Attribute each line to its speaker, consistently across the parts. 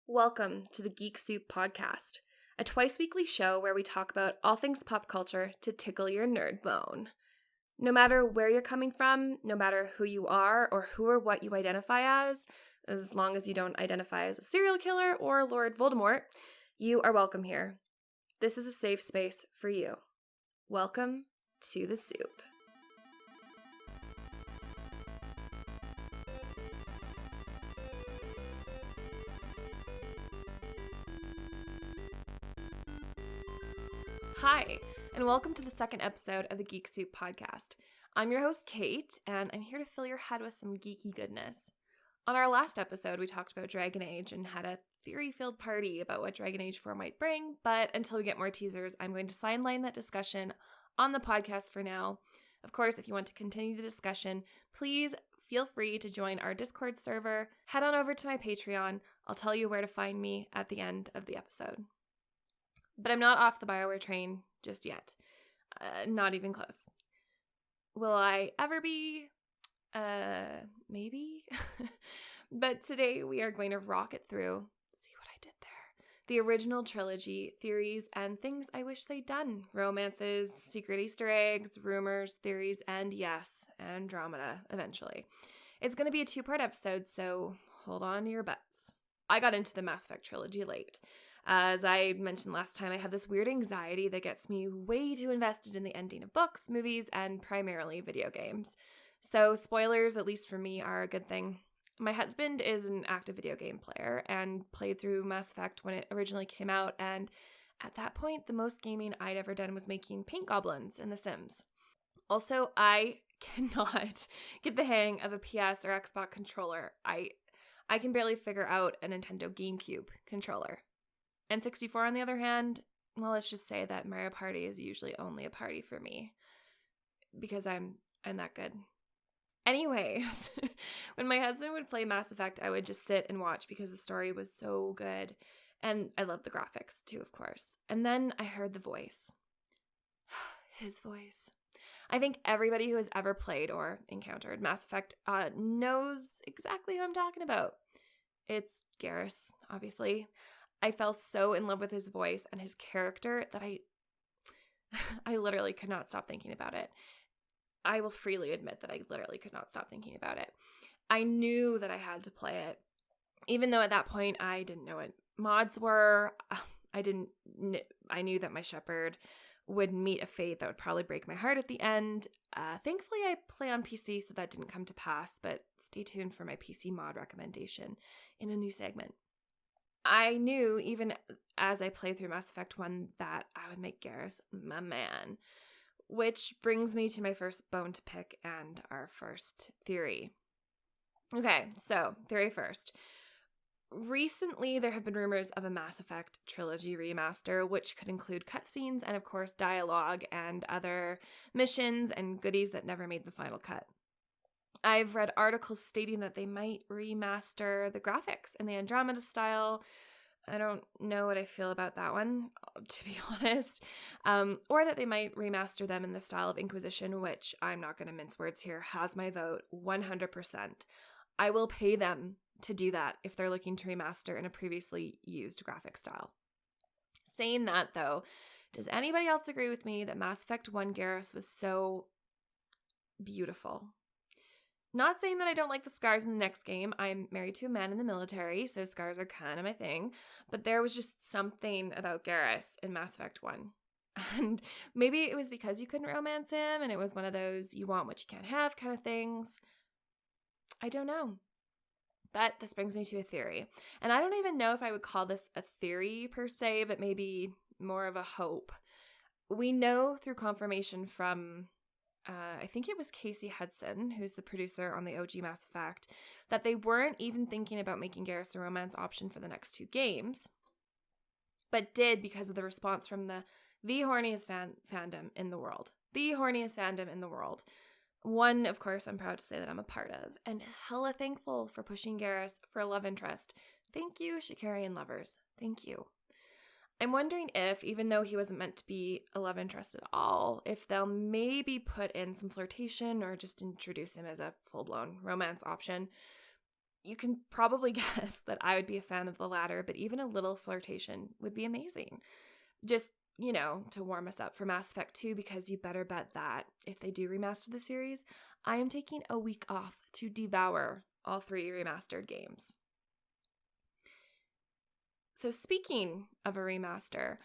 Speaker 1: Welcome to the Geek Soup podcast, a twice-weekly show where we talk about all things pop culture to tickle your nerd bone. No matter where you're coming from, no matter who you are or who or what you identify as long as you don't identify as a serial killer or Lord Voldemort, you are welcome here. This is a safe space for you. Welcome to the soup. Hi, and welcome to the second episode of the Geek Soup podcast. I'm your host, Kate, and I'm here to fill your head with some geeky goodness. On our last episode, we talked about Dragon Age and had a theory-filled party about what Dragon Age 4 might bring, but until we get more teasers, I'm going to sideline that discussion on the podcast for now. Of course, if you want to continue the discussion, please feel free to join our Discord server. Head on over to my Patreon. I'll tell you where to find me at the end of the episode. But I'm not off the BioWare train just yet. Not even close. Will I ever be? Maybe? But today we are going to rock it through, see what I did there, the original trilogy, theories, and things I wish they'd done. Romances, secret Easter eggs, rumors, theories, and yes, Andromeda, eventually. It's going to be a 2-part episode, so hold on to your butts. I got into the Mass Effect trilogy late. As I mentioned last time, I have this weird anxiety that gets me way too invested in the ending of books, movies, and primarily video games. So spoilers, at least for me, are a good thing. My husband is an active video game player and played through Mass Effect when it originally came out, and at that point, the most gaming I'd ever done was making paint goblins in The Sims. Also, I cannot get the hang of a PS or Xbox controller. I can barely figure out a Nintendo GameCube controller. N64, on the other hand, well, let's just say that Mario Party is usually only a party for me because I'm that good. Anyways, when my husband would play Mass Effect, I would just sit and watch because the story was so good. And I loved the graphics too, of course. And then I heard the voice. His voice. I think everybody who has ever played or encountered Mass Effect knows exactly who I'm talking about. It's Garrus, obviously. I fell so in love with his voice and his character that I literally could not stop thinking about it. I will freely admit that I literally could not stop thinking about it. I knew that I had to play it, even though at that point I didn't know what mods were. I knew that my shepherd would meet a fate that would probably break my heart at the end. Thankfully, I play on PC, so that didn't come to pass, but stay tuned for my PC mod recommendation in a new segment. I knew, even as I played through Mass Effect 1, that I would make Garrus my man. Which brings me to my first bone to pick and our first theory. Okay, so theory first. Recently, there have been rumors of a Mass Effect trilogy remaster, which could include cutscenes and, of course, dialogue and other missions and goodies that never made the final cut. I've read articles stating that they might remaster the graphics in the Andromeda style. I don't know what I feel about that one, to be honest. Or that they might remaster them in the style of Inquisition, which, I'm not going to mince words here, has my vote 100%. I will pay them to do that if they're looking to remaster in a previously used graphic style. Saying that, though, does anybody else agree with me that Mass Effect 1 Garrus was so beautiful? Not saying that I don't like the scars in the next game. I'm married to a man in the military, so scars are kind of my thing. But there was just something about Garrus in Mass Effect 1. And maybe it was because you couldn't romance him, and it was one of those you want what you can't have kind of things. I don't know. But this brings me to a theory. And I don't even know if I would call this a theory per se, but maybe more of a hope. We know through confirmation from I think it was Casey Hudson, who's the producer on the OG Mass Effect, that they weren't even thinking about making Garrus a romance option for the next 2 games, but did because of the response from the horniest fandom in the world. The horniest fandom in the world. One, of course, I'm proud to say that I'm a part of, and hella thankful for pushing Garrus for a love interest. Thank you, Shakarian lovers. Thank you. I'm wondering if, even though he wasn't meant to be a love interest at all, if they'll maybe put in some flirtation or just introduce him as a full-blown romance option. you can probably guess that I would be a fan of the latter, but even a little flirtation would be amazing. Just, to warm us up for Mass Effect 2, because you better bet that if they do remaster the series, I am taking a week off to devour all 3 remastered games. So speaking of a remaster,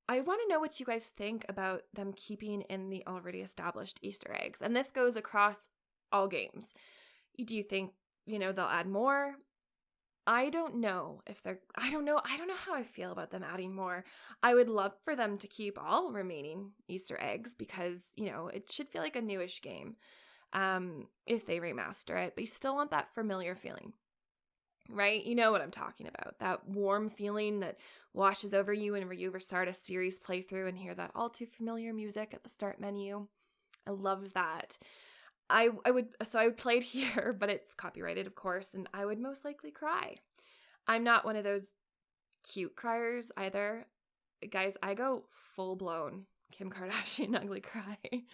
Speaker 1: I want to know what you guys think about them keeping in the already established Easter eggs. And this goes across all games. Do you think, they'll add more? I don't know I don't know how I feel about them adding more. I would love for them to keep all remaining Easter eggs because, it should feel like a newish game if they remaster it, but you still want that familiar feeling, right? You know what I'm talking about, that warm feeling that washes over you whenever you ever start a series playthrough and hear that all too familiar music at the start menu. I love that. I would play it here, but it's copyrighted, of course, and I would most likely cry. I'm not one of those cute criers either. Guys, I go full-blown Kim Kardashian ugly cry.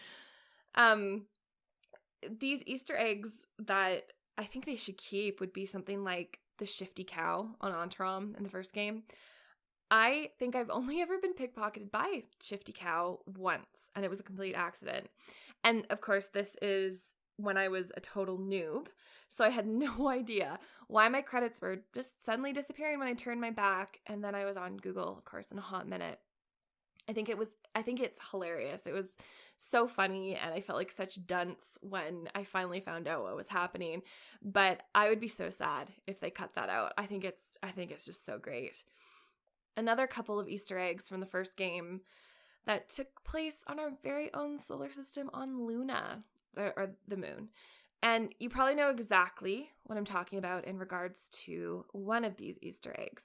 Speaker 1: These Easter eggs that I think they should keep would be something like the shifty cow on Antrom in the first game. I think I've only ever been pickpocketed by Shifty Cow once, and it was a complete accident. And of course, this is when I was a total noob, so I had no idea why my credits were just suddenly disappearing when I turned my back, and then I was on Google, of course, in a hot minute. I think it's hilarious. It was so funny, and I felt like such dunce when I finally found out what was happening. But I would be so sad if they cut that out. I think it's just so great. Another couple of Easter eggs from the first game that took place on our very own solar system on Luna, or the moon. And you probably know exactly what I'm talking about in regards to one of these Easter eggs.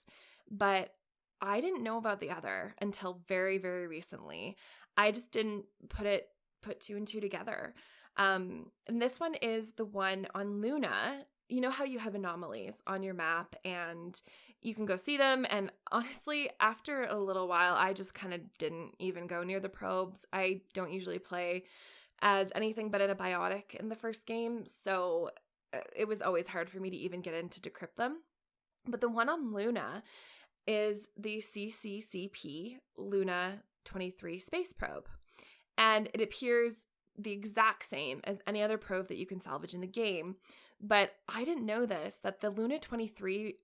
Speaker 1: But I didn't know about the other until very, very recently. I just didn't put 2 and 2 together. And this one is the one on Luna. You know how you have anomalies on your map and you can go see them. And honestly, after a little while, I just kind of didn't even go near the probes. I don't usually play as anything but in a biotic in the first game. So it was always hard for me to even get in to decrypt them. But the one on Luna is the CCCP Luna 23 space probe. And it appears the exact same as any other probe that you can salvage in the game. But I didn't know this, that the Luna 23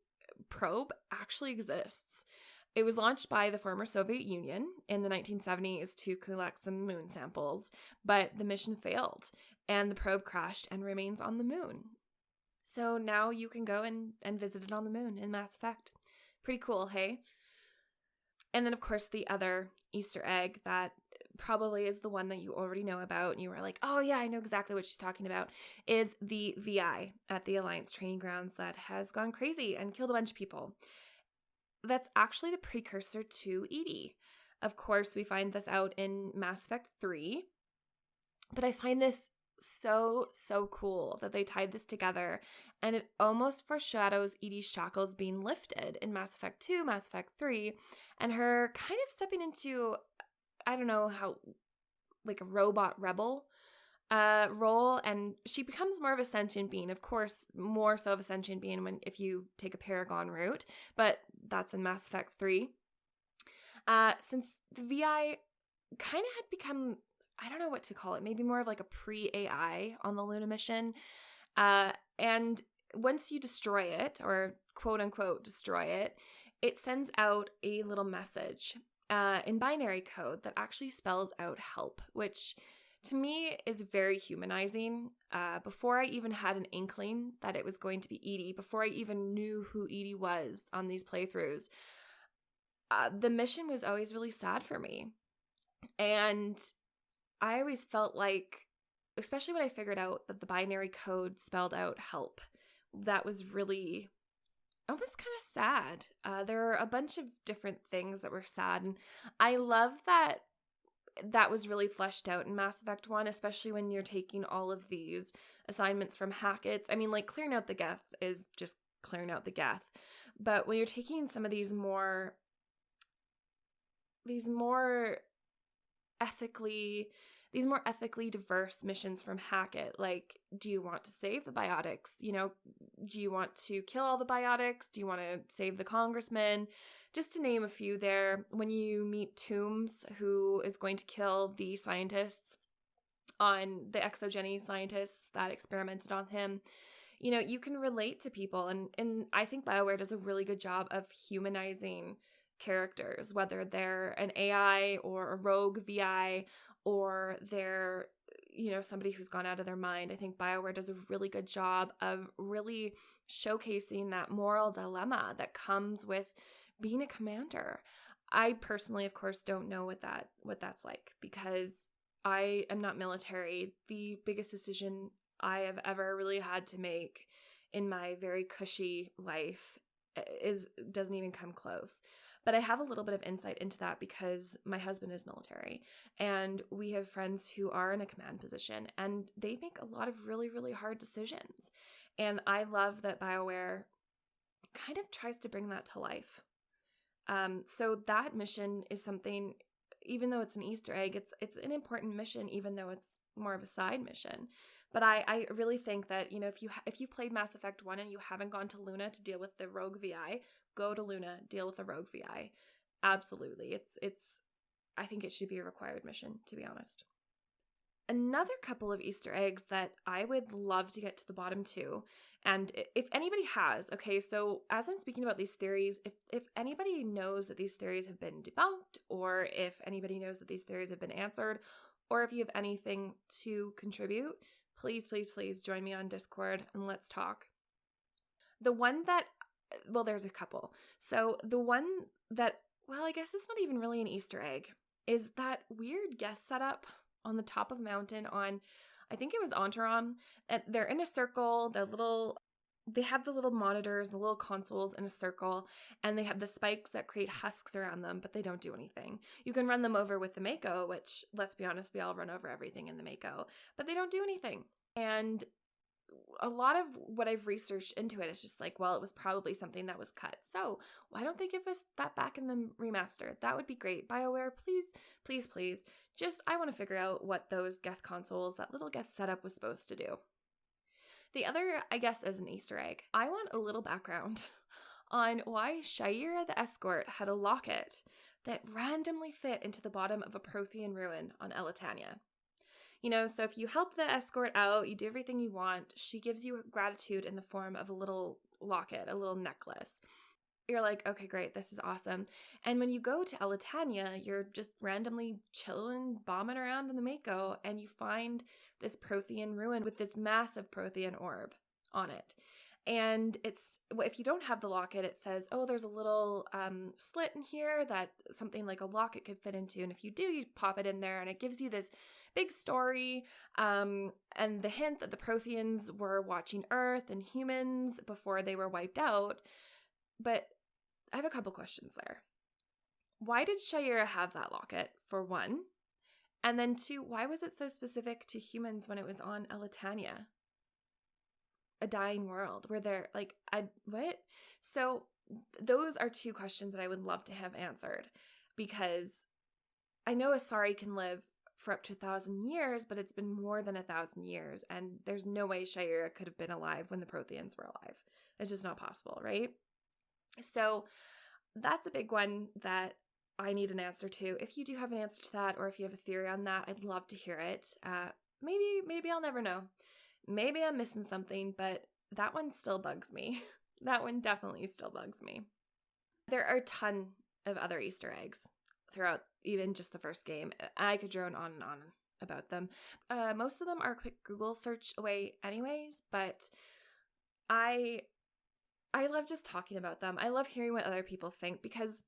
Speaker 1: probe actually exists. It was launched by the former Soviet Union in the 1970s to collect some moon samples, but the mission failed and the probe crashed and remains on the moon. So now you can go and visit it on the moon in Mass Effect. Pretty cool, hey? And then, of course, the other Easter egg that probably is the one that you already know about and you were like, oh yeah, I know exactly what she's talking about, is the VI at the Alliance training grounds that has gone crazy and killed a bunch of people. That's actually the precursor to EDI. Of course, we find this out in Mass Effect 3, but I find this so cool that they tied this together, and it almost foreshadows EDI's shackles being lifted in Mass Effect 2, Mass Effect 3, and her kind of stepping into, I don't know how, like a robot rebel role, and she becomes more of a sentient being. Of course, more so of a sentient being if you take a Paragon route, but that's in Mass Effect 3. Since the VI kind of had become, I don't know what to call it, maybe more of like a pre-AI on the Luna mission, and once you destroy it, or quote unquote destroy it, it sends out a little message in binary code that actually spells out help, which to me is very humanizing. Before I even had an inkling that it was going to be EDI, before I even knew who EDI was on these playthroughs, the mission was always really sad for me. And I always felt like, especially when I figured out that the binary code spelled out help, that was really almost kind of sad. There are a bunch of different things that were sad, and I love that was really fleshed out in Mass Effect 1, especially when you're taking all of these assignments from Hackett's. I mean, like, clearing out the Geth is just clearing out the Geth. But when you're taking some of these more ethically, these more ethically diverse missions from Hackett. Like, do you want to save the biotics? You know, do you want to kill all the biotics? Do you want to save the congressman? Just to name a few there. When you meet Toombs, who is going to kill the scientists on the exogeny scientists that experimented on him, you know, you can relate to people. And I think BioWare does a really good job of humanizing characters, whether they're an AI or a rogue VI or they're, you know, somebody who's gone out of their mind. I think BioWare does a really good job of really showcasing that moral dilemma that comes with being a commander. I personally, of course, don't know what that's like because I am not military. The biggest decision I have ever really had to make in my very cushy life doesn't even come close. But I have a little bit of insight into that because my husband is military and we have friends who are in a command position and they make a lot of really, really hard decisions. And I love that BioWare kind of tries to bring that to life. So that mission is something, even though it's an Easter egg, it's an important mission, even though it's more of a side mission. But I really think that, you know, if you played Mass Effect 1 and you haven't gone to Luna to deal with the rogue VI, go to Luna, deal with the rogue VI. Absolutely. I think it should be a required mission, to be honest. Another couple of Easter eggs that I would love to get to the bottom to, and if anybody has, okay, so as I'm speaking about these theories, if anybody knows that these theories have been debunked, or if anybody knows that these theories have been answered, or if you have anything to contribute, please, please, please join me on Discord and let's talk. The one that, well, there's a couple. So the one that, well, I guess it's not even really an Easter egg, is that weird guest setup on the top of the mountain on, I think it was Andromeda. They're in a circle, they have the little monitors, the little consoles in a circle, and they have the spikes that create husks around them, but they don't do anything. You can run them over with the Mako, which, let's be honest, we all run over everything in the Mako, but they don't do anything. And a lot of what I've researched into it is just like, well, it was probably something that was cut. So why don't they give us that back in the remaster? That would be great. BioWare, please, please, please. Just, I want to figure out what those Geth consoles, that little Geth setup was supposed to do. The other, I guess, as an Easter egg, I want a little background on why Shakarian the escort had a locket that randomly fit into the bottom of a Prothean ruin on Elitania. You know, so if you help the escort out, you do everything you want, she gives you gratitude in the form of a little locket, a little necklace. You're like, okay, great, this is awesome. And when you go to Elitania, you're just randomly chilling, bombing around in the Mako, and you find this Prothean ruin with this massive Prothean orb on it. And it's, if you don't have the locket, it says, oh, there's a little slit in here that something like a locket could fit into. And if you do, you pop it in there and it gives you this big story and the hint that the Protheans were watching Earth and humans before they were wiped out. But I have a couple questions there. Why did Shakarian have that locket, for one? And then two, why was it so specific to humans when it was on Elitania? A dying world where they're like, what? So those are two questions that I would love to have answered, because I know Asari can live for up to 1,000 years, but it's been more than 1,000 years, and there's no way Shakarian could have been alive when the Protheans were alive. It's just not possible, right? So that's a big one that I need an answer to. If you do have an answer to that, or if you have a theory on that, I'd love to hear it. Maybe I'll never know. Maybe I'm missing something, but that one still bugs me. That one definitely still bugs me. There are a ton of other Easter eggs throughout even just the first game. I could drone on and on about them. Most of them are a quick Google search away anyways, but I love just talking about them. I love hearing what other people think, because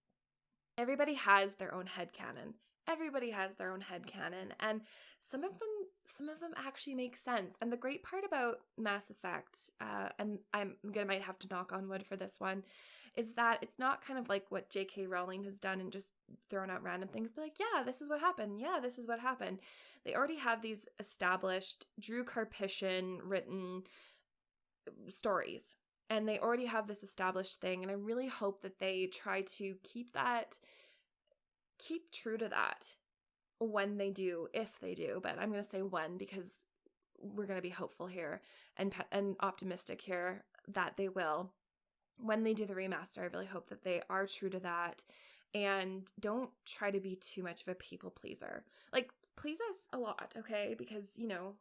Speaker 1: everybody has their own headcanon. Everybody has their own headcanon, and some of them actually make sense. And the great part about Mass Effect, and I'm might have to knock on wood for this one, is that it's not kind of like what J.K. Rowling has done and just thrown out random things, but like, yeah, this is what happened. Yeah, this is what happened. They already have these established Drew Karpyshyn written stories, and they already have this established thing. And I really hope that they try to keep true to that. when they do, if they do, but I'm going to say when because we're going to be hopeful here and optimistic here that they will. When they do the remaster, I really hope that they are true to that and don't try to be too much of a people pleaser. Like, please us a lot, okay? Because, you know,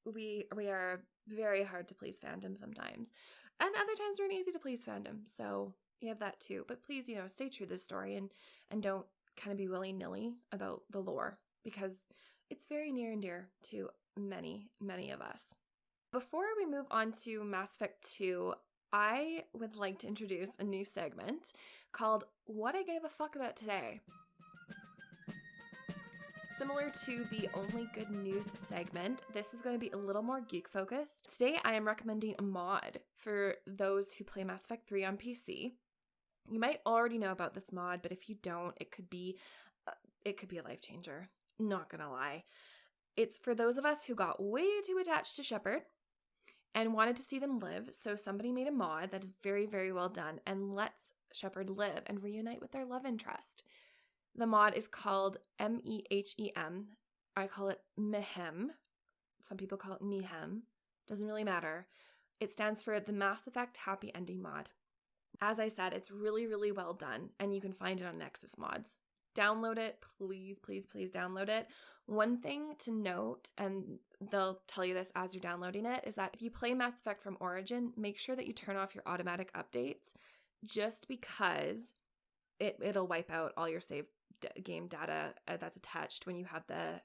Speaker 1: we are very hard to please fandom sometimes. And other times we're an easy to please fandom. So you have that too. But please, you know, stay true to the story and don't kind of be willy-nilly about the lore because it's very near and dear to many, many of us. Before we move on to Mass Effect 2, I would like to introduce a new segment called What I Gave a Fuck About Today. Similar to the Only Good News segment, this is going to be a little more geek focused. Today I am recommending a mod for those who play Mass Effect 3 on PC. You might already know about this mod, but if you don't, it could be a life changer. Not gonna lie. It's for those of us who got way too attached to Shepard and wanted to see them live, so somebody made a mod that is very, very well done and lets Shepard live and reunite with their love interest. The mod is called MEHEM. I call it MEHEM. Some people call it MEHEM. Doesn't really matter. It stands for the Mass Effect Happy Ending mod. As I said, it's really, really well done, and you can find it on Nexus Mods. Download it, please, please, please download it. One thing to note, and they'll tell you this as you're downloading it, is that if you play Mass Effect from Origin, make sure that you turn off your automatic updates just because it'll wipe out all your save game data that's attached when you have the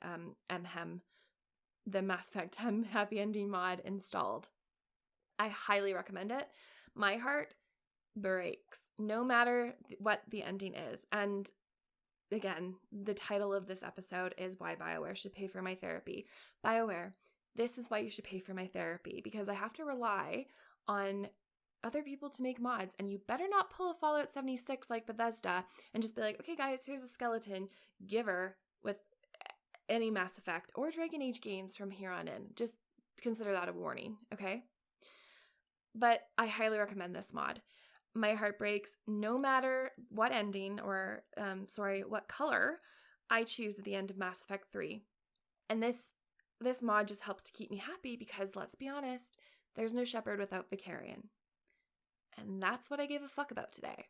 Speaker 1: MEHEM, the Mass Effect Happy Ending mod installed. I highly recommend it. My heart breaks no matter what the ending is. And again, the title of this episode is Why BioWare Should Pay for My Therapy. BioWare, this is why you should pay for my therapy, because I have to rely on other people to make mods, and you better not pull a Fallout 76 like Bethesda and just be like, okay guys, here's a skeleton giver with any Mass Effect or Dragon Age games from here on in. Just consider that a warning, okay? But I highly recommend this mod. My heart breaks no matter what ending or, what color I choose at the end of Mass Effect 3. And this mod just helps to keep me happy because, let's be honest, there's no Shepard without Vakarian. And that's what I gave a fuck about today.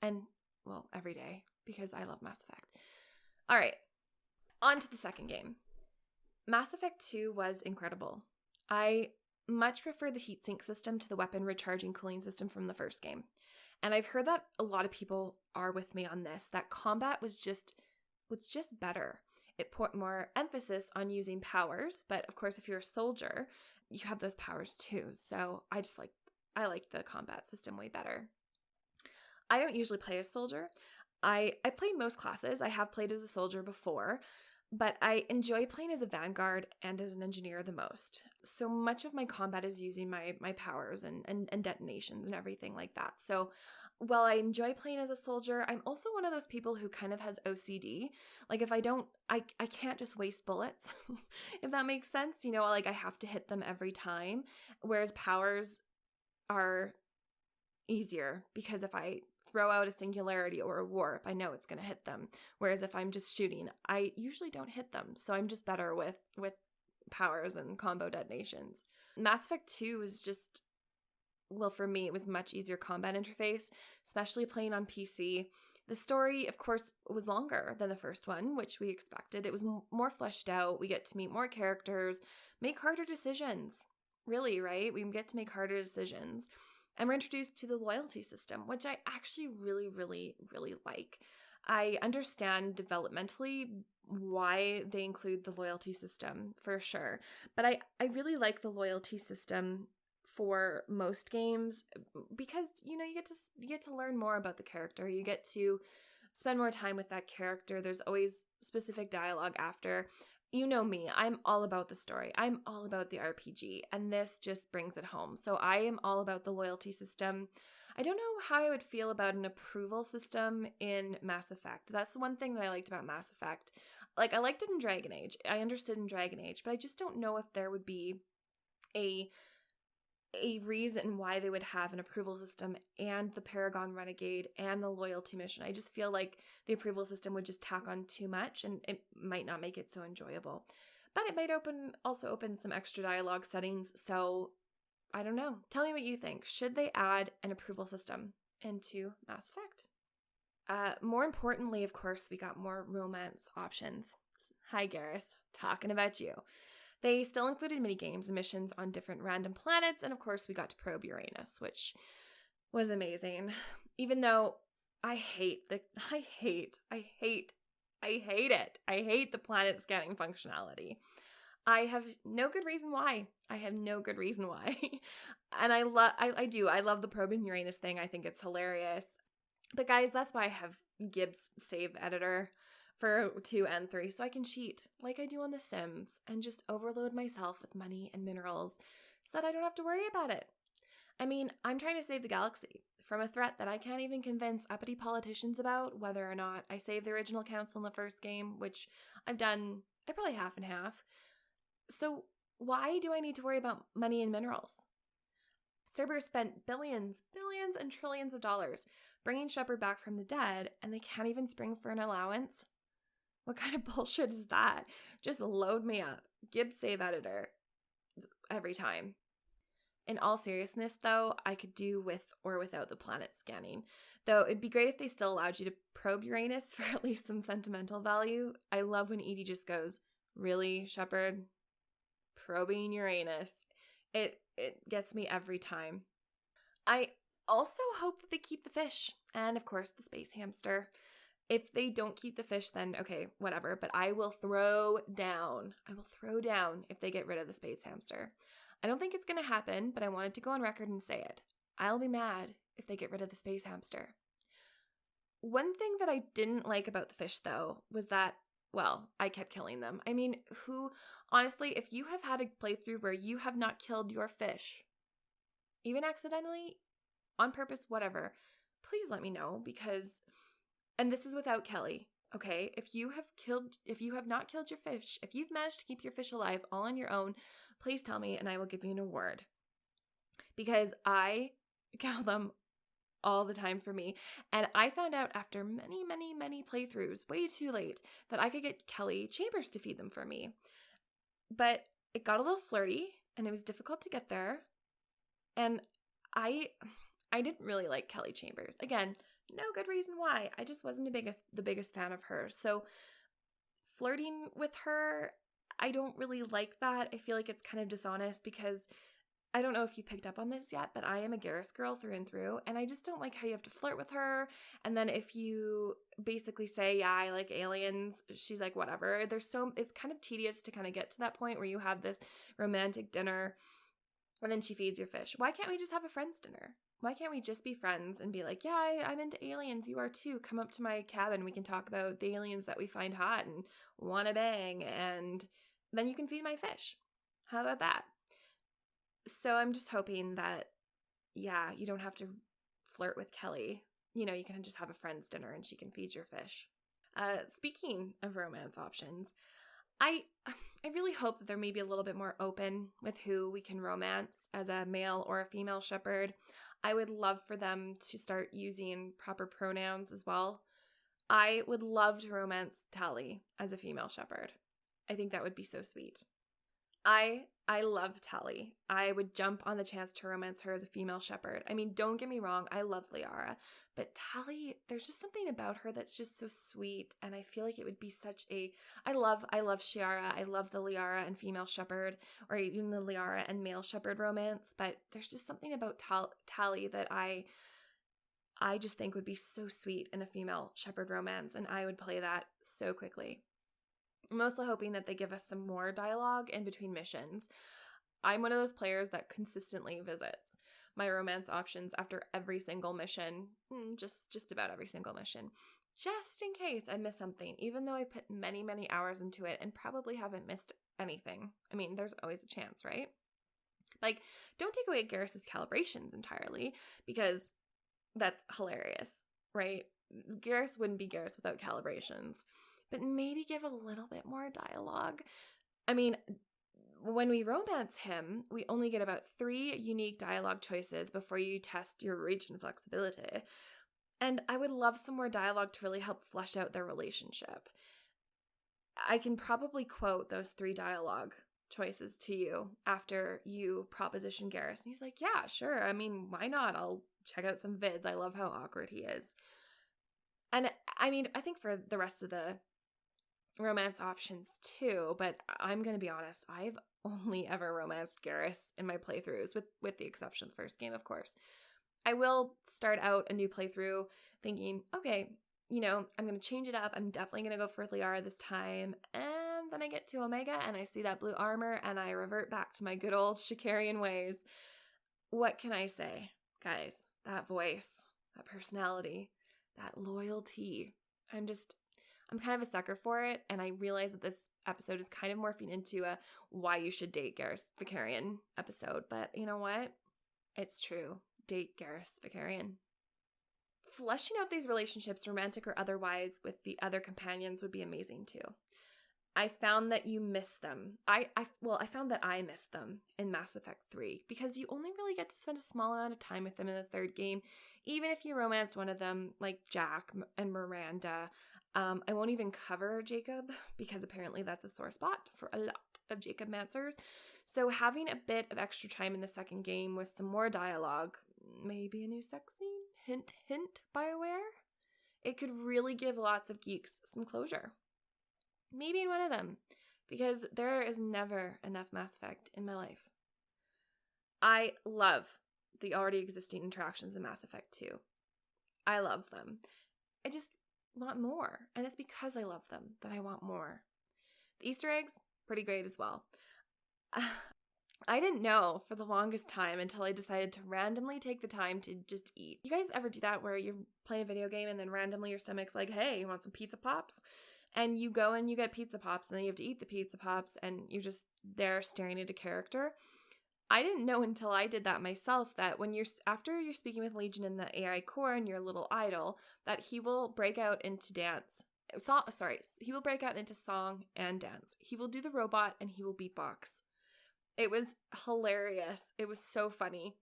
Speaker 1: And, well, every day, because I love Mass Effect. All right, on to the second game. Mass Effect 2 was incredible. I much prefer the heatsink system to the weapon recharging cooling system from the first game. And I've heard that a lot of people are with me on this, that combat was just better. It put more emphasis on using powers, but of course if you're a soldier, you have those powers too. So I like the combat system way better. I don't usually play as soldier. I play most classes. I have played as a soldier before, but I enjoy playing as a vanguard and as an engineer the most. So much of my combat is using my powers and detonations and everything like that. So while I enjoy playing as a soldier, I'm also one of those people who kind of has OCD. Like if I can't just waste bullets, if that makes sense. You know, like I have to hit them every time, whereas powers are easier because if I throw out a singularity or a warp, I know it's going to hit them. Whereas if I'm just shooting, I usually don't hit them. So I'm just better with powers and combo detonations. Mass Effect 2 was just, well, for me, it was much easier combat interface, especially playing on PC. The story, of course, was longer than the first one, which we expected. It was more fleshed out. We get to meet more characters, make harder decisions. Really, right? We get to make harder decisions. And we're introduced to the loyalty system, which I actually really, really, really like. I understand developmentally why they include the loyalty system, for sure. But I really like the loyalty system for most games because, you know, you get to learn more about the character. You get to spend more time with that character. There's always specific dialogue after. You know me, I'm all about the story. I'm all about the RPG, and this just brings it home. So I am all about the loyalty system. I don't know how I would feel about an approval system in Mass Effect. That's the one thing that I liked about Mass Effect. Like, I liked it in Dragon Age. I understood in Dragon Age, but I just don't know if there would be a a reason why they would have an approval system and the Paragon Renegade and the loyalty mission. I just feel like the approval system would just tack on too much and it might not make it so enjoyable. But it might also open some extra dialogue settings, so I don't know. Tell me what you think. Should they add an approval system into Mass Effect? More importantly, of course, we got more romance options. Hi, Garrus. Talking about you. They still included minigames and missions on different random planets, and of course we got to probe Uranus, which was amazing. Even though I hate it. I hate the planet scanning functionality. I have no good reason why. And I love the probing Uranus thing. I think it's hilarious. But guys, that's why I have Gibbs save editor for 2 and 3, so I can cheat like I do on The Sims and just overload myself with money and minerals so that I don't have to worry about it. I mean, I'm trying to save the galaxy from a threat that I can't even convince uppity politicians about, whether or not I save the original council in the first game, which I've done, probably half and half. So why do I need to worry about money and minerals? Cerberus spent billions and trillions of dollars bringing Shepard back from the dead, and they can't even spring for an allowance? What kind of bullshit is that? Just load me up. Gibbs save editor. Every time. In all seriousness, though, I could do with or without the planet scanning. Though it'd be great if they still allowed you to probe Uranus for at least some sentimental value. I love when Edie just goes, "Really, Shepard? Probing Uranus." It gets me every time. I also hope that they keep the fish. And of course, the space hamster. If they don't keep the fish, then okay, whatever. But I will throw down. If they get rid of the space hamster. I don't think it's going to happen, but I wanted to go on record and say it. I'll be mad if they get rid of the space hamster. One thing that I didn't like about the fish, though, was that, well, I kept killing them. I mean, honestly, if you have had a playthrough where you have not killed your fish, even accidentally, on purpose, whatever, please let me know, because... And this is without Kelly, okay? If you have not killed your fish, if you've managed to keep your fish alive all on your own, please tell me and I will give you an award. Because I kill them all the time for me. And I found out after many playthroughs, way too late, that I could get Kelly Chambers to feed them for me. But it got a little flirty and it was difficult to get there. And I didn't really like Kelly Chambers. Again, no good reason why. I just wasn't the biggest fan of her. So flirting with her, I don't really like that. I feel like it's kind of dishonest because I don't know if you picked up on this yet, but I am a Garrus girl through and through, and I just don't like how you have to flirt with her. And then if you basically say, yeah, I like aliens, she's like, whatever. It's kind of tedious to kind of get to that point where you have this romantic dinner and then she feeds your fish. Why can't we just have a friends dinner? Why can't we just be friends and be like, yeah, I'm into aliens, you are too. Come up to my cabin, we can talk about the aliens that we find hot and want to bang, and then you can feed my fish. How about that? So I'm just hoping that, yeah, you don't have to flirt with Kelly. You can just have a friends dinner and she can feed your fish. Speaking of romance options, I really hope that they're maybe a little bit more open with who we can romance as a male or a female shepherd. I would love for them to start using proper pronouns as well. I would love to romance Tali as a female shepherd. I think that would be so sweet. I love Tali. I would jump on the chance to romance her as a female shepherd. I mean, don't get me wrong, I love Liara, but Tali, there's just something about her that's just so sweet, and I feel like it would be such a... I love Shiara. I love the Liara and female shepherd, or even the Liara and male shepherd romance, but there's just something about Tali that I just think would be so sweet in a female shepherd romance, and I would play that so quickly. I'm also hoping that they give us some more dialogue in between missions. I'm one of those players that consistently visits my romance options after every single mission, just about every single mission, just in case I miss something, even though I put many hours into it and probably haven't missed anything. I mean, there's always a chance, right? Like, don't take away Garrus's calibrations entirely, because that's hilarious, right? Garrus wouldn't be Garrus without calibrations. But maybe give a little bit more dialogue. I mean, When we romance him, we only get about 3 unique dialogue choices before you test your reach and flexibility. And I would love some more dialogue to really help flesh out their relationship. I can probably quote those 3 dialogue choices to you after you proposition Garrus. And he's like, yeah, sure. I mean, why not? I'll check out some vids. I love how awkward he is. And I mean, I think for the rest of the romance options too, but I'm going to be honest, I've only ever romanced Garrus in my playthroughs, with the exception of the first game, of course. I will start out a new playthrough thinking, okay, you know, I'm going to change it up. I'm definitely going to go for Liara this time. And then I get to Omega and I see that blue armor and I revert back to my good old Shakarian ways. What can I say, guys? That voice, that personality, that loyalty. I'm kind of a sucker for it, and I realize that this episode is kind of morphing into a why you should date Garrus Vakarian episode, but you know what? It's true. Date Garrus Vakarian. Fleshing out these relationships, romantic or otherwise, with the other companions would be amazing too. I found that you miss them. I found that I missed them in Mass Effect 3 because you only really get to spend a small amount of time with them in the third game, even if you romanced one of them, like Jack and Miranda. I won't even cover Jacob because apparently that's a sore spot for a lot of Jacob Mancers. So having a bit of extra time in the second game with some more dialogue, maybe a new sex scene, hint, hint, BioWare, it could really give lots of geeks some closure. Maybe in one of them, because there is never enough Mass Effect in my life. I love the already existing interactions in Mass Effect 2. I love them. I just want more, and it's because I love them that I want more. The Easter eggs, pretty great as well. I didn't know for the longest time until I decided to randomly take the time to just eat. You guys ever do that where you're playing a video game and then randomly your stomach's like, hey, you want some pizza pops? And you go and you get pizza pops, and then you have to eat the pizza pops, and you're just there staring at a character. I didn't know until I did that myself that when after you're speaking with Legion in the AI core and your little idol, that he will break out into dance. He will break out into song and dance. He will do the robot and he will beatbox. It was hilarious. It was so funny.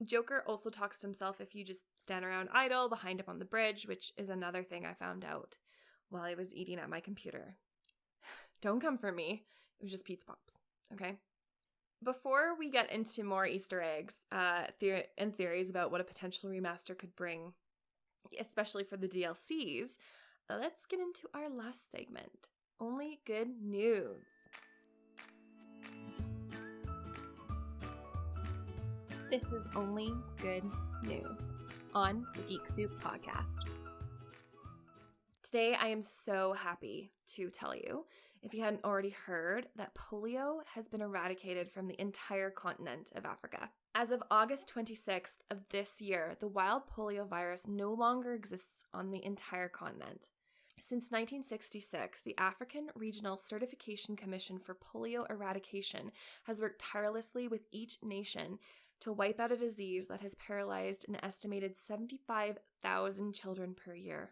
Speaker 1: Joker also talks to himself if you just stand around idle behind him on the bridge, which is another thing I found out while I was eating at my computer. Don't come for me. It was just pizza pops, okay? Before we get into more Easter eggs and theories about what a potential remaster could bring, especially for the DLCs, let's get into our last segment, Only Good News. This is Only Good News on the Geek Soup podcast. Today, I am so happy to tell you, if you hadn't already heard, that polio has been eradicated from the entire continent of Africa. As of August 26th of this year, the wild polio virus no longer exists on the entire continent. Since 1966, the African Regional Certification Commission for Polio Eradication has worked tirelessly with each nation to wipe out a disease that has paralyzed an estimated 75,000 children per year.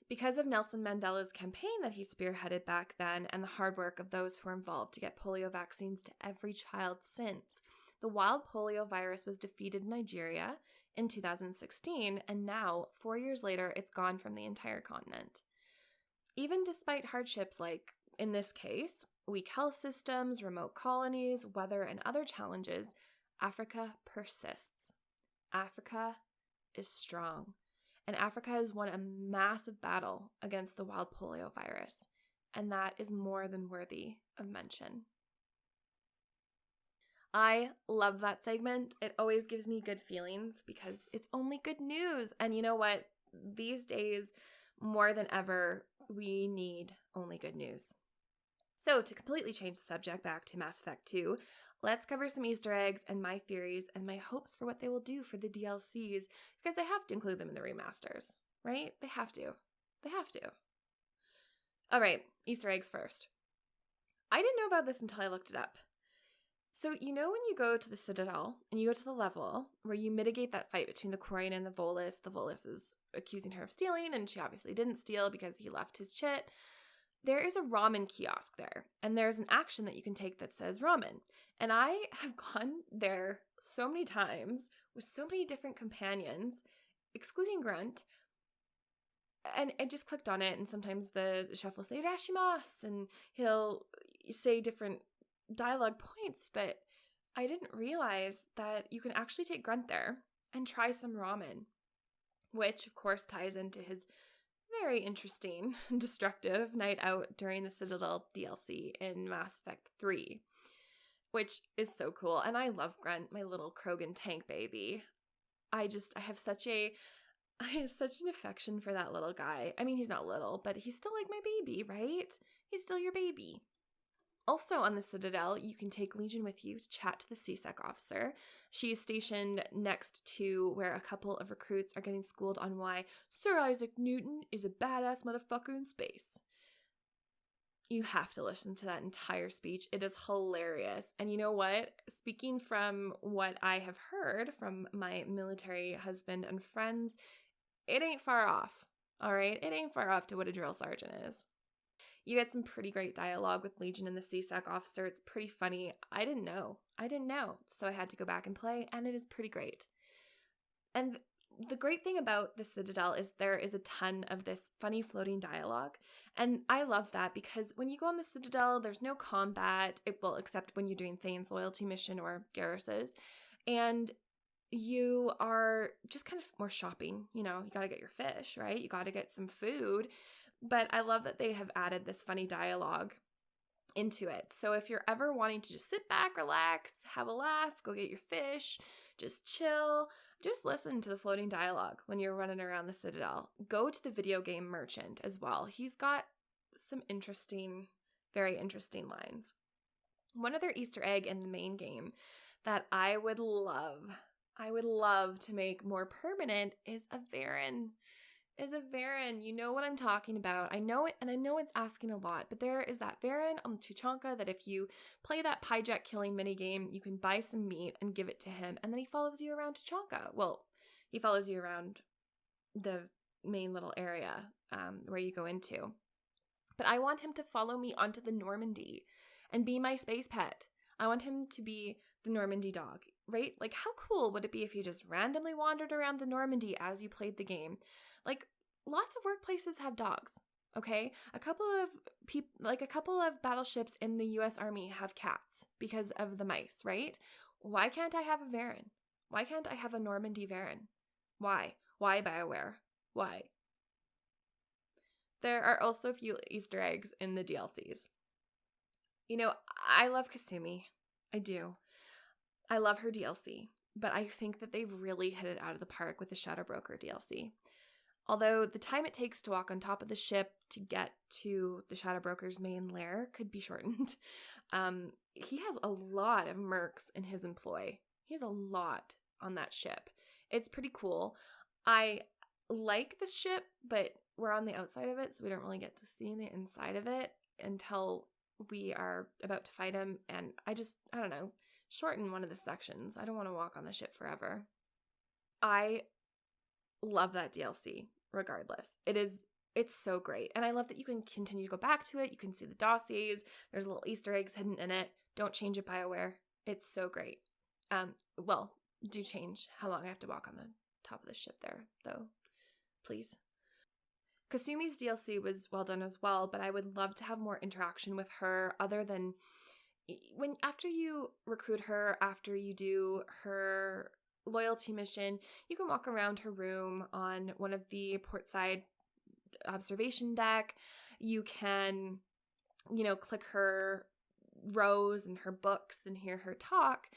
Speaker 1: Because of Nelson Mandela's campaign that he spearheaded back then and the hard work of those who were involved to get polio vaccines to every child since, the wild polio virus was defeated in Nigeria in 2016, and now, 4 years later, it's gone from the entire continent. Even despite hardships like, in this case, weak health systems, remote colonies, weather, and other challenges, Africa persists. Africa is strong. And Africa has won a massive battle against the wild polio virus, and that is more than worthy of mention. I love that segment. It always gives me good feelings because it's only good news. And you know what? These days, more than ever, we need only good news. So to completely change the subject back to Mass Effect 2, let's cover some Easter eggs and my theories and my hopes for what they will do for the DLCs, because they have to include them in the remasters, right? They have to. They have to. All right, Easter eggs first. I didn't know about this until I looked it up. So you know when you go to the Citadel and you go to the level where you mitigate that fight between the Quarian and the Volus is accusing her of stealing, and she obviously didn't steal because he left his chit. there is a ramen kiosk there, and there's an action that you can take that says ramen. And I have gone there so many times with so many different companions, excluding Grunt, and I just clicked on it, and sometimes the chef will say "Rashimasu," and he'll say different dialogue points, but I didn't realize that you can actually take Grunt there and try some ramen, which of course ties into his very interesting, destructive night out during the Citadel DLC in Mass Effect 3, which is so cool. And I love Grunt, my little Krogan tank baby. I have such an affection for that little guy. I mean, he's not little, but he's still like my baby, right? He's still your baby. Also on the Citadel, you can take Legion with you to chat to the CSEC officer. She is stationed next to where a couple of recruits are getting schooled on why Sir Isaac Newton is a badass motherfucker in space. You have to listen to that entire speech. It is hilarious. And you know what? Speaking from what I have heard from my military husband and friends, it ain't far off. All right? It ain't far off to what a drill sergeant is. You get some pretty great dialogue with Legion and the CSEC officer. It's pretty funny. I didn't know. So I had to go back and play, and it is pretty great. And the great thing about the Citadel is there is a ton of this funny floating dialogue. And I love that because when you go on the Citadel, there's no combat, except when you're doing Thane's loyalty mission or Garrus's. And you are just kind of more shopping. You know, you got to get your fish, right? You got to get some food. But I love that they have added this funny dialogue into it. So if you're ever wanting to just sit back, relax, have a laugh, go get your fish, just chill, just listen to the floating dialogue when you're running around the Citadel. Go to the video game merchant as well. He's got some very interesting lines. One other Easter egg in the main game that I would love to make more permanent is a Varen. You know what I'm talking about. I know it, and I know it's asking a lot, but there is that Varen on Tuchanka that if you play that Pyjack killing minigame, you can buy some meat and give it to him, and then he follows you around Tuchanka. Well, he follows you around the main little area where you go into. But I want him to follow me onto the Normandy and be my space pet. I want him to be the Normandy dog, right? Like, how cool would it be if you just randomly wandered around the Normandy as you played the game? Like, lots of workplaces have dogs, okay? A couple of battleships in the US Army have cats because of the mice, right? Why can't I have a Varen? Why can't I have a Normandy Varen? Why? Why BioWare? Why? There are also a few Easter eggs in the DLCs. You know, I love Kasumi. I do. I love her DLC, but I think that they've really hit it out of the park with the Shadow Broker DLC. Although the time it takes to walk on top of the ship to get to the Shadow Broker's main lair could be shortened. He has a lot of mercs in his employ. He has a lot on that ship. It's pretty cool. I like the ship, but we're on the outside of it, so we don't really get to see the inside of it until we are about to fight him. And I don't know, shorten one of the sections. I don't want to walk on the ship forever. I love that DLC regardless. It's so great. And I love that you can continue to go back to it. You can see the dossiers. There's little Easter eggs hidden in it. Don't change it, BioWare. It's so great. Well, do change how long I have to walk on the top of the ship there, though. Please. Kasumi's DLC was well done as well, but I would love to have more interaction with her other than after you recruit her, after you do her loyalty mission, you can walk around her room on one of the portside observation deck. You can, click her rows and her books and hear her talk,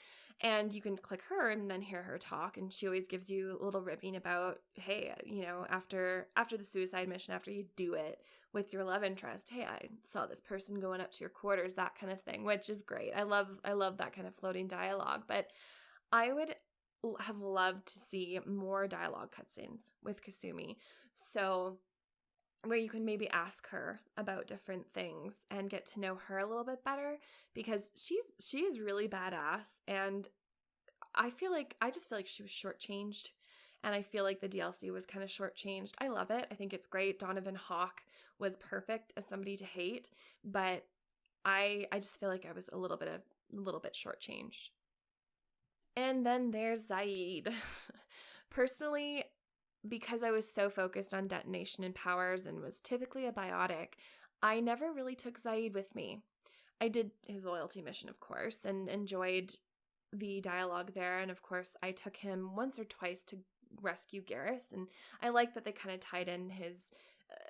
Speaker 1: and you can click her and then hear her talk, and she always gives you a little ribbing about, hey, after the suicide mission, after you do it with your love interest, hey, I saw this person going up to your quarters, that kind of thing, which is great. I love that kind of floating dialogue, but I would have loved to see more dialogue cutscenes with Kasumi. So where you can maybe ask her about different things and get to know her a little bit better, because she is really badass, and I just feel like she was shortchanged, and I feel like the DLC was kind of shortchanged. I love it. I think it's great. Donovan Hawk was perfect as somebody to hate, but I just feel like I was a little bit shortchanged. And then there's Zaid. Personally, because I was so focused on detonation and powers and was typically a biotic, I never really took Zaid with me. I did his loyalty mission, of course, and enjoyed the dialogue there. And of course, I took him once or twice to rescue Garrus. And I like that they kind of tied in his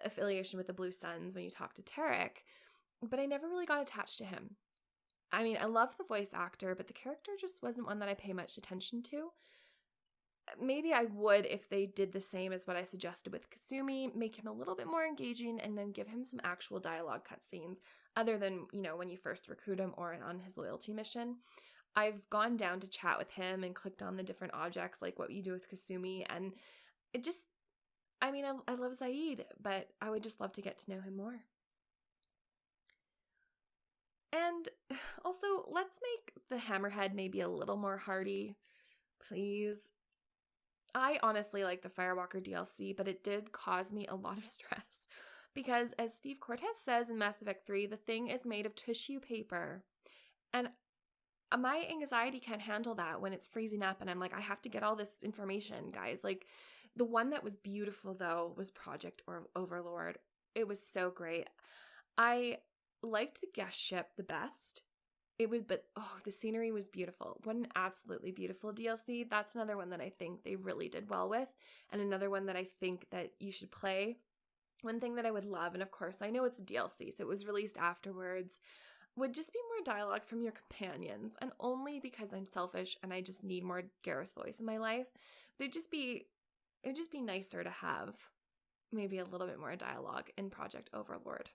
Speaker 1: affiliation with the Blue Suns when you talk to Tarek. But I never really got attached to him. I mean, I love the voice actor, but the character just wasn't one that I pay much attention to. Maybe I would if they did the same as what I suggested with Kasumi, make him a little bit more engaging and then give him some actual dialogue cutscenes other than, when you first recruit him or on his loyalty mission. I've gone down to chat with him and clicked on the different objects like what you do with Kasumi, and it just, I love Zaid, but I would just love to get to know him more. And also, let's make the Hammerhead maybe a little more hardy, please. I honestly like the Firewalker DLC, but it did cause me a lot of stress because, as Steve Cortez says in Mass Effect 3, the thing is made of tissue paper. And my anxiety can't handle that when it's freezing up and I'm like, I have to get all this information, guys. Like, the one that was beautiful, though, was Project Overlord. It was so great. I liked the guest ship the best. The scenery was beautiful. What an absolutely beautiful DLC. That's another one that I think they really did well with, and another one that I think that you should play. One thing that I would love, and of course I know it's a DLC, so it was released afterwards, would just be more dialogue from your companions, and only because I'm selfish and I just need more Garrus voice in my life. It would just be nicer to have maybe a little bit more dialogue in Project Overlord.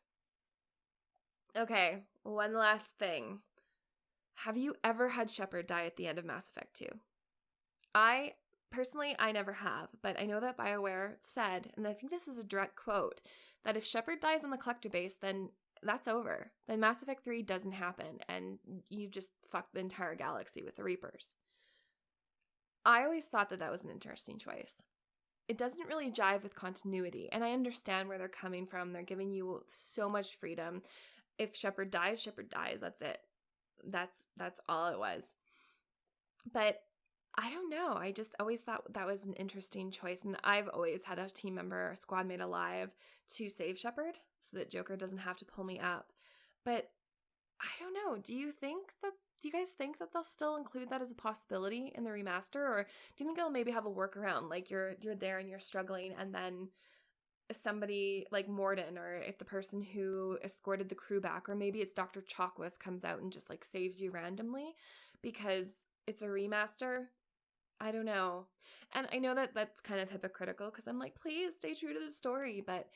Speaker 1: Okay, one last thing. Have you ever had Shepard die at the end of Mass Effect 2? I never have, but I know that BioWare said, and I think this is a direct quote, that if Shepard dies on the collector base, then that's over. Then Mass Effect 3 doesn't happen, and you just fuck the entire galaxy with the Reapers. I always thought that was an interesting choice. It doesn't really jive with continuity, and I understand where they're coming from. They're giving you so much freedom. If Shepard dies, that's it. That's all it was. But I don't know. I just always thought that was an interesting choice. And I've always had a team member, a squad mate alive to save Shepard so that Joker doesn't have to pull me up. But I don't know. Do you guys think that they'll still include that as a possibility in the remaster? Or do you think they'll maybe have a workaround? Like you're there and you're struggling, and then somebody like Morden, or if the person who escorted the crew back, or maybe it's Dr. Chakwas, comes out and just like saves you randomly because it's a remaster. I don't know. And I know that that's kind of hypocritical because I'm like, please stay true to the story, but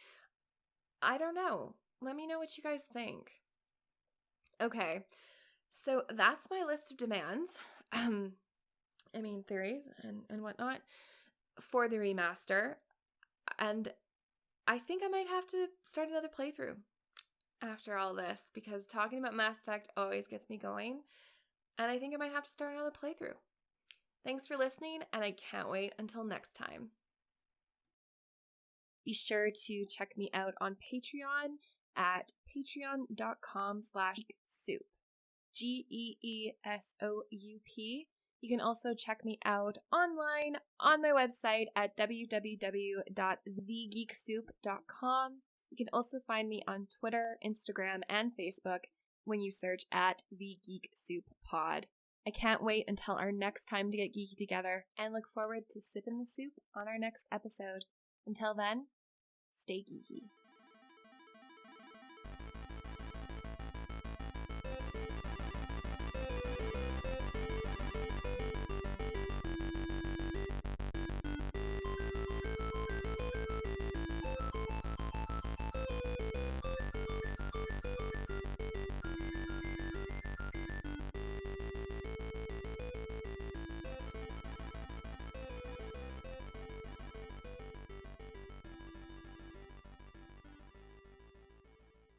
Speaker 1: I don't know. Let me know what you guys think. Okay, so that's my list of demands. Theories and whatnot for the remaster. And I think I might have to start another playthrough after all this, because talking about Mass Effect always gets me going, and I think I might have to start another playthrough. Thanks for listening, and I can't wait until next time. Be sure to check me out on Patreon at patreon.com/geeksoup. GEESOUP. You can also check me out online on my website at www.thegeeksoup.com. You can also find me on Twitter, Instagram, and Facebook when you search at The Geek Soup Pod. I can't wait until our next time to get geeky together, and look forward to sipping the soup on our next episode. Until then, stay geeky.